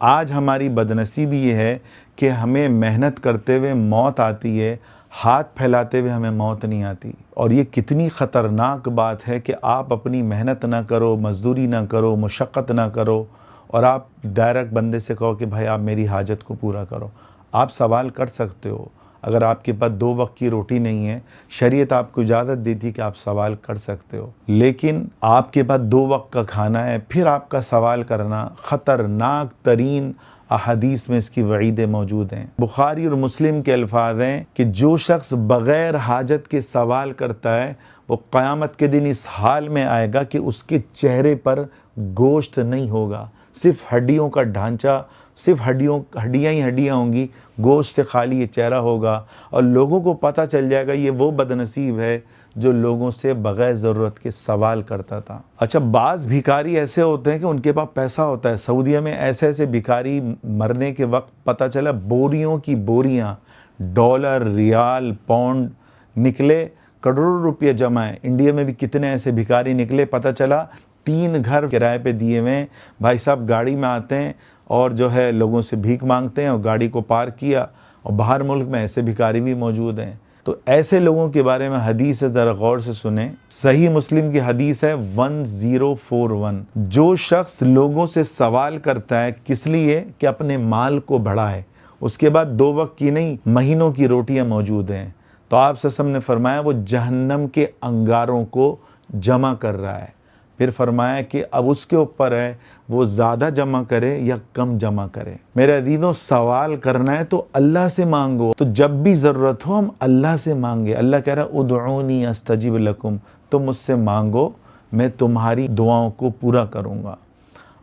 آج ہماری بدنصیبی یہ ہے کہ ہمیں محنت کرتے ہوئے موت آتی ہے، ہاتھ پھیلاتے ہوئے ہمیں موت نہیں آتی۔ اور یہ کتنی خطرناک بات ہے کہ آپ اپنی محنت نہ کرو، مزدوری نہ کرو، مشقت نہ کرو، اور آپ ڈائریکٹ بندے سے کہو کہ بھائی آپ میری حاجت کو پورا کرو۔ آپ سوال کر سکتے ہو، اگر آپ کے پاس 2 وقت کی روٹی نہیں ہے، شریعت آپ کو اجازت دیتی کہ آپ سوال کر سکتے ہو، لیکن آپ کے پاس 2 وقت کا کھانا ہے، پھر آپ کا سوال کرنا خطرناک ترین احادیث میں اس کی وعیدیں موجود ہیں۔ بخاری اور مسلم کے الفاظ ہیں کہ جو شخص بغیر حاجت کے سوال کرتا ہے وہ قیامت کے دن اس حال میں آئے گا کہ اس کے چہرے پر گوشت نہیں ہوگا، صرف ہڈیوں کا ڈھانچہ، صرف ہڈیاں ہی ہڈیاں ہوں گی، گوشت سے خالی یہ چہرہ ہوگا، اور لوگوں کو پتہ چل جائے گا یہ وہ بدنصیب ہے جو لوگوں سے بغیر ضرورت کے سوال کرتا تھا۔ اچھا، بعض بھکاری ایسے ہوتے ہیں کہ ان کے پاس پیسہ ہوتا ہے۔ سعودیہ میں ایسے بھکاری مرنے کے وقت پتہ چلا بوریوں کی بوریاں ڈالر، ریال، پاؤنڈ نکلے، کروڑوں روپیہ جمع ہیں۔ انڈیا میں بھی کتنے ایسے بھکاری نکلے، پتہ چلا 3 گھر کرائے پہ دیے ہوئے ہیں، بھائی صاحب گاڑی میں آتے ہیں اور جو ہے لوگوں سے بھیک مانگتے ہیں، اور گاڑی کو پارک کیا، اور باہر ملک میں ایسے بھکاری بھی موجود ہیں۔ تو ایسے لوگوں کے بارے میں حدیث ہے، ذرا غور سے سنیں۔ صحیح مسلم کی حدیث ہے 1041، جو شخص لوگوں سے سوال کرتا ہے کس لیے کہ اپنے مال کو بڑھائے، اس کے بعد 2 وقت کی نہیں مہینوں کی روٹیاں موجود ہیں، تو آپ صلی اللہ علیہ وسلم نے فرمایا وہ جہنم کے انگاروں کو جمع کر رہا ہے۔ پھر فرمایا کہ اب اس کے اوپر ہے وہ زیادہ جمع کرے یا کم جمع کرے۔ میرے عزیزوں، سوال کرنا ہے تو اللہ سے مانگو، تو جب بھی ضرورت ہو ہم اللہ سے مانگے۔ اللہ کہہ رہا ہے ادعونی استجب لکم، تم مجھ سے مانگو میں تمہاری دعاؤں کو پورا کروں گا۔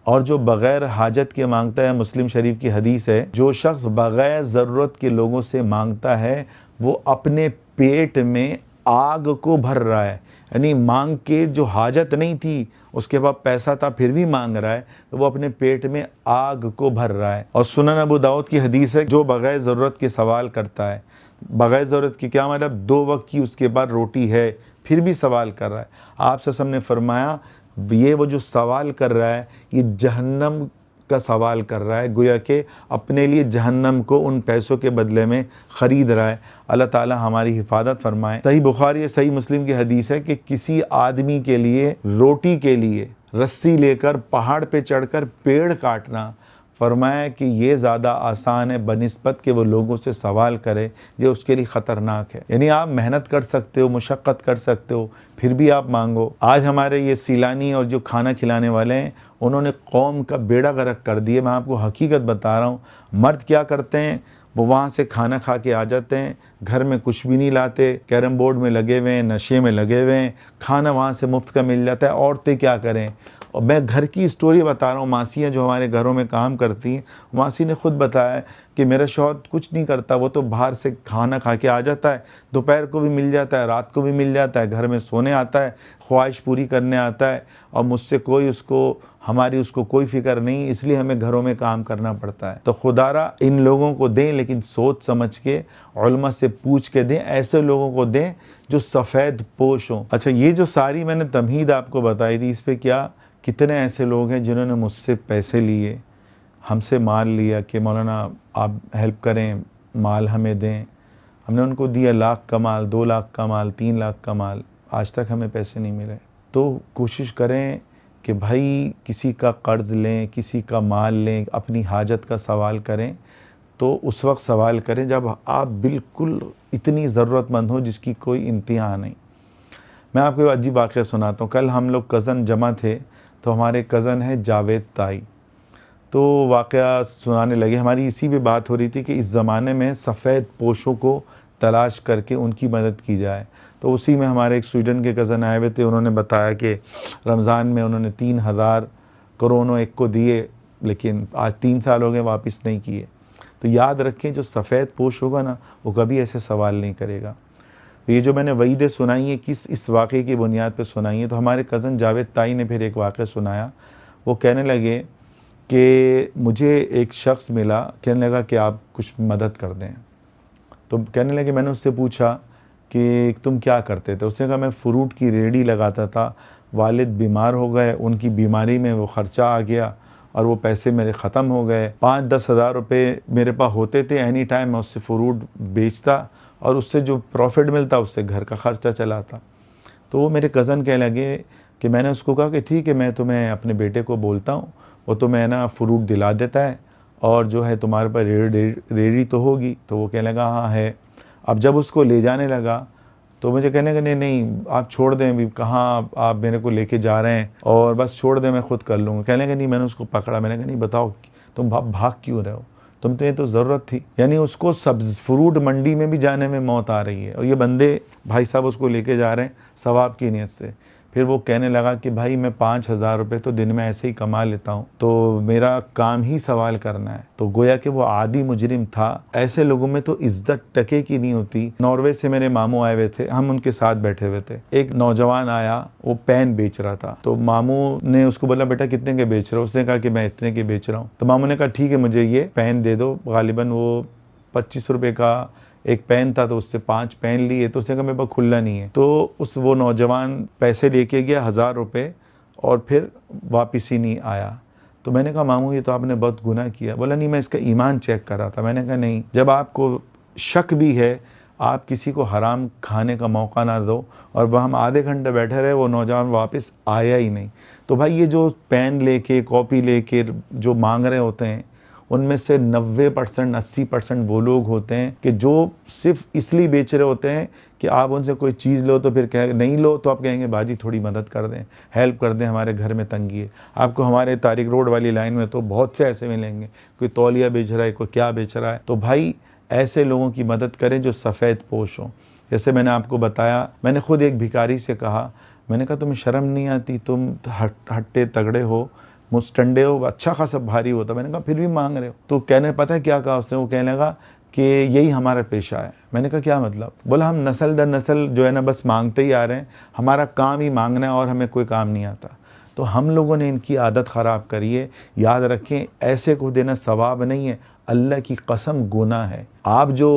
اور جو بغیر حاجت کے مانگتا ہے، مسلم شریف کی حدیث ہے، جو شخص بغیر ضرورت کے لوگوں سے مانگتا ہے وہ اپنے پیٹ میں آگ کو بھر رہا ہے۔ یعنی مانگ کے جو حاجت نہیں تھی، اس کے بعد پیسہ تھا پھر بھی مانگ رہا ہے، تو وہ اپنے پیٹ میں آگ کو بھر رہا ہے۔ اور سنن ابو داؤد کی حدیث ہے، جو بغیر ضرورت کے سوال کرتا ہے، بغیر ضرورت کی کیا مطلب 2 وقت کی اس کے بعد روٹی ہے پھر بھی سوال کر رہا ہے، آپ صلی اللہ علیہ وسلم نے فرمایا یہ وہ جو سوال کر رہا ہے یہ جہنم کا سوال کر رہا ہے، گویا کہ اپنے لیے جہنم کو ان پیسوں کے بدلے میں خرید رہا ہے۔ اللہ تعالی ہماری حفاظت فرمائے۔ صحیح بخاری، صحیح مسلم کی حدیث ہے کہ کسی آدمی کے لیے روٹی کے لیے رسی لے کر پہاڑ پہ چڑھ کر پیڑ کاٹنا، فرمایا کہ یہ زیادہ آسان ہے بنسبت کہ وہ لوگوں سے سوال کرے، یہ اس کے لیے خطرناک ہے۔ یعنی آپ محنت کر سکتے ہو، مشقت کر سکتے ہو، پھر بھی آپ مانگو۔ آج ہمارے یہ سیلانی اور جو کھانا کھلانے والے ہیں، انہوں نے قوم کا بیڑا غرق کر دیا۔ میں آپ کو حقیقت بتا رہا ہوں، مرد کیا کرتے ہیں، وہ وہاں سے کھانا کھا کے آ جاتے ہیں، گھر میں کچھ بھی نہیں لاتے، کیرم بورڈ میں لگے ہوئے ہیں، نشے میں لگے ہوئے ہیں، کھانا وہاں سے مفت کا مل جاتا ہے۔ عورتیں کیا کریں؟ اور میں گھر کی اسٹوری بتا رہا ہوں، ماسیاں جو ہمارے گھروں میں کام کرتی ہیں، ماسی نے خود بتایا کہ میرا شوہر کچھ نہیں کرتا، وہ تو باہر سے کھانا کھا کے آ جاتا ہے، دوپہر کو بھی مل جاتا ہے، رات کو بھی مل جاتا ہے، گھر میں سونے آتا ہے، خواہش پوری کرنے آتا ہے، اور مجھ سے کوئی ہماری اس کو کوئی فکر نہیں، اس لیے ہمیں گھروں میں کام کرنا پڑتا ہے۔ تو خدا را ان لوگوں کو دیں، لیکن سوچ سمجھ کے علماء سے پوچھ کے دیں، ایسے لوگوں کو دیں جو سفید پوش ہوں۔ اچھا، یہ جو ساری میں نے تمہید آپ کو بتائی تھی، اس پہ کیا کتنے ایسے لوگ ہیں جنہوں نے مجھ سے پیسے لیے، ہم سے مال لیا کہ مولانا آپ ہیلپ کریں، مال ہمیں دیں، ہم نے ان کو دیا 1 لاکھ کا مال، 2 لاکھ کا مال، 3 لاکھ کا مال، آج تک ہمیں پیسے نہیں ملے۔ تو کوشش کریں کہ بھائی کسی کا قرض لیں، کسی کا مال لیں، اپنی حاجت کا سوال کریں تو اس وقت سوال کریں جب آپ بالکل اتنی ضرورت مند ہو جس کی کوئی انتہا نہیں۔ میں آپ کو ایک عجیب واقعہ سناتا ہوں۔ کل ہم لوگ کزن جمع تھے، تو ہمارے کزن ہے جاوید تائی، تو واقعہ سنانے لگے، ہماری اسی پہ بات ہو رہی تھی کہ اس زمانے میں سفید پوشوں کو تلاش کر کے ان کی مدد کی جائے۔ تو اسی میں ہمارے ایک سویڈن کے کزن آئے ہوئے تھے، انہوں نے بتایا کہ رمضان میں انہوں نے 3000 کروڑوں ایک کو دیے، لیکن آج 3 سال ہو گئے واپس نہیں کیے۔ تو یاد رکھیں جو سفید پوش ہوگا نا وہ کبھی ایسے سوال نہیں کرے گا۔ تو یہ جو میں نے وعیدیں سنائی ہیں اس واقعے کی بنیاد پہ سنائی ہیں، تو ہمارے کزن جاوید تائی نے پھر ایک واقعہ سنایا۔ وہ کہنے لگے کہ مجھے ایک شخص ملا، کہنے لگا کہ آپ کچھ مدد کر دیں۔ تو کہنے لگے، میں نے اس سے پوچھا کہ تم کیا کرتے تھے؟ اس نے کہا میں فروٹ کی ریڑھی لگاتا تھا، والد بیمار ہو گئے، ان کی بیماری میں وہ خرچہ آ گیا، اور وہ پیسے میرے ختم ہو گئے. 5-10 ہزار روپے میرے پاس ہوتے تھے, اینی ٹائم میں اس سے فروٹ بیچتا اور اس سے جو پروفٹ ملتا اس سے گھر کا خرچہ چلاتا. تو وہ میرے کزن کہنے لگے کہ میں نے اس کو کہا کہ ٹھیک ہے میں تمہیں اپنے بیٹے کو بولتا ہوں, وہ تمہیں نا فروٹ دلا دیتا ہے اور جو ہے تمہارے پاس ریڑھی تو ہوگی. تو وہ کہنے لگا ہاں ہے. اب جب اس کو لے جانے لگا تو مجھے کہنے لگا نہیں آپ چھوڑ دیں, بھی کہاں آپ میرے کو لے کے جا رہے ہیں, اور بس چھوڑ دیں میں خود کر لوں گا. کہنے لگا نہیں, میں نے اس کو پکڑا, میں نے کہا نہیں بتاؤ تم بھاگ کیوں رہے ہو, تم تو یہ تو ضرورت تھی. یعنی اس کو فروٹ منڈی میں بھی جانے میں موت آ رہی ہے, اور یہ بندے بھائی صاحب اس کو لے کے جا رہے ہیں ثواب کی نیت سے. پھر وہ کہنے لگا کہ بھائی میں 5,000 روپے تو دن میں ایسے ہی کما لیتا ہوں, تو میرا کام ہی سوال کرنا ہے. تو گویا کہ وہ عادی مجرم تھا. ایسے لوگوں میں تو عزت ٹکے کی نہیں ہوتی. ناروے سے میرے ماموں آئے ہوئے تھے, ہم ان کے ساتھ بیٹھے ہوئے تھے. ایک نوجوان آیا, وہ پین بیچ رہا تھا. تو ماموں نے اس کو بولا بیٹا کتنے کے بیچ رہا ہو؟ اس نے کہا کہ میں اتنے کے بیچ رہا ہوں. تو ماموں نے کہا ٹھیک ہے مجھے یہ پین دے دو. غالباً وہ 25 روپے کا ایک پین تھا, تو اس سے 5 پین لیے. تو اس نے کہا میرے پاس کھلا نہیں ہے. تو وہ نوجوان پیسے لے کے گیا 1000 روپے, اور پھر واپس ہی نہیں آیا. تو میں نے کہا ماموں یہ تو آپ نے بہت گناہ کیا. بولا نہیں میں اس کا ایمان چیک کر رہا تھا. میں نے کہا نہیں, جب آپ کو شک بھی ہے آپ کسی کو حرام کھانے کا موقع نہ دو. اور وہ ہم آدھے گھنٹے بیٹھے رہے, وہ نوجوان واپس آیا ہی نہیں. تو بھائی یہ جو پین لے کے کاپی لے کے جو مانگ رہے ہوتے ہیں, ان میں سے 90% 80% وہ لوگ ہوتے ہیں کہ جو صرف اس لیے بیچ رہے ہوتے ہیں کہ آپ ان سے کوئی چیز لو تو پھر نہیں لو تو آپ کہیں گے باجی تھوڑی مدد کر دیں, ہیلپ کر دیں, ہمارے گھر میں تنگی ہے. آپ کو ہمارے طارق روڈ والی لائن میں تو بہت سے ایسے ملیں گے, کوئی تولیہ بیچ رہا ہے, کوئی کیا بیچ رہا ہے. تو بھائی ایسے لوگوں کی مدد کریں جو سفید پوش ہوں. جیسے میں نے آپ کو بتایا, میں نے خود ایک بھکاری سے کہا, میں نے کہا تمہیں شرم نہیں آتی, تم ہٹے تگڑے ہو, مستنڈے ہو, اچھا خاصا بھاری ہوتا. میں نے کہا پھر بھی مانگ رہے ہو. تو کہنے پتہ ہے کیا کہا اس نے, وہ کہنے لگا کہ یہی ہمارا پیشہ ہے. میں نے کہا کیا مطلب؟ بولا ہم نسل در نسل جو ہے نا بس مانگتے ہی آ رہے ہیں, ہمارا کام ہی مانگنا ہے اور ہمیں کوئی کام نہیں آتا. تو ہم لوگوں نے ان کی عادت خراب کری ہے. یاد رکھیں ایسے کو دینا ثواب نہیں ہے, اللہ کی قسم گناہ ہے. آپ جو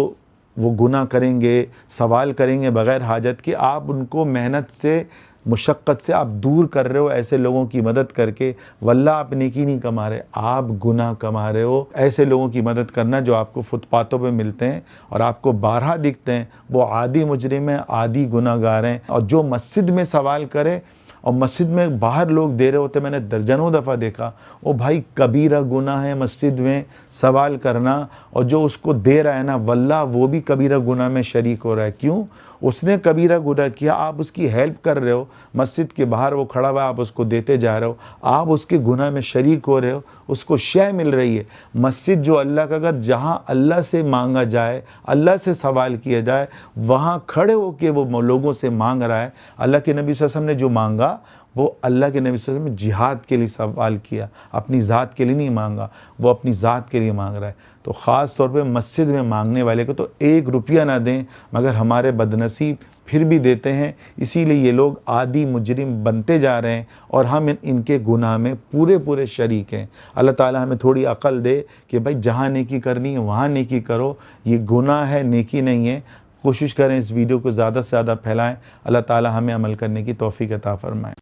وہ گناہ کریں گے, سوال کریں گے بغیر حاجت کے, آپ ان کو محنت سے مشقت سے آپ دور کر رہے ہو ایسے لوگوں کی مدد کر کے. واللہ آپ نیکی نہیں کما رہے, آپ گناہ کما رہے ہو. ایسے لوگوں کی مدد کرنا جو آپ کو فٹ پاتھوں پہ ملتے ہیں اور آپ کو بارہا دکھتے ہیں, وہ عادی مجرم ہیں, عادی گناہ گار ہیں. اور جو مسجد میں سوال کرے اور مسجد میں باہر لوگ دے رہے ہوتے, میں نے درجنوں دفعہ دیکھا, وہ بھائی کبیرہ گناہ ہے مسجد میں سوال کرنا. اور جو اس کو دے رہا ہے نا واللہ وہ بھی کبیرہ گناہ میں شریک ہو رہا ہے. کیوں؟ اس نے کبیرہ گناہ کیا, آپ اس کی ہیلپ کر رہے ہو. مسجد کے باہر وہ کھڑا ہوا ہے, آپ اس کو دیتے جا رہے ہو, آپ اس کے گناہ میں شریک ہو رہے ہو, اس کو شے مل رہی ہے. مسجد جو اللہ کا گھر, جہاں اللہ سے مانگا جائے, اللہ سے سوال کیا جائے, وہاں کھڑے ہو کے وہ لوگوں سے مانگ رہا ہے. اللہ کے نبی صلی اللہ علیہ وسلم نے جو مانگا وہ اللہ کے نبی صلی اللہ علیہ وسلم نے جہاد کے لیے سوال کیا, اپنی ذات کے لیے نہیں مانگا, وہ اپنی ذات کے لیے مانگ رہا ہے. تو خاص طور پہ مسجد میں مانگنے والے کو تو 1 روپیہ نہ دیں, مگر ہمارے بدنصیب پھر بھی دیتے ہیں. اسی لیے یہ لوگ عادی مجرم بنتے جا رہے ہیں اور ہم ان کے گناہ میں پورے شریک ہیں. اللہ تعالی ہمیں تھوڑی عقل دے کہ بھائی جہاں نیکی کرنی ہے وہاں نیکی کرو. یہ گناہ ہے, نیکی نہیں ہے. کوشش کریں اس ویڈیو کو زیادہ سے زیادہ پھیلائیں. اللہ تعالی ہمیں عمل کرنے کی توفیق عطا فرمائے.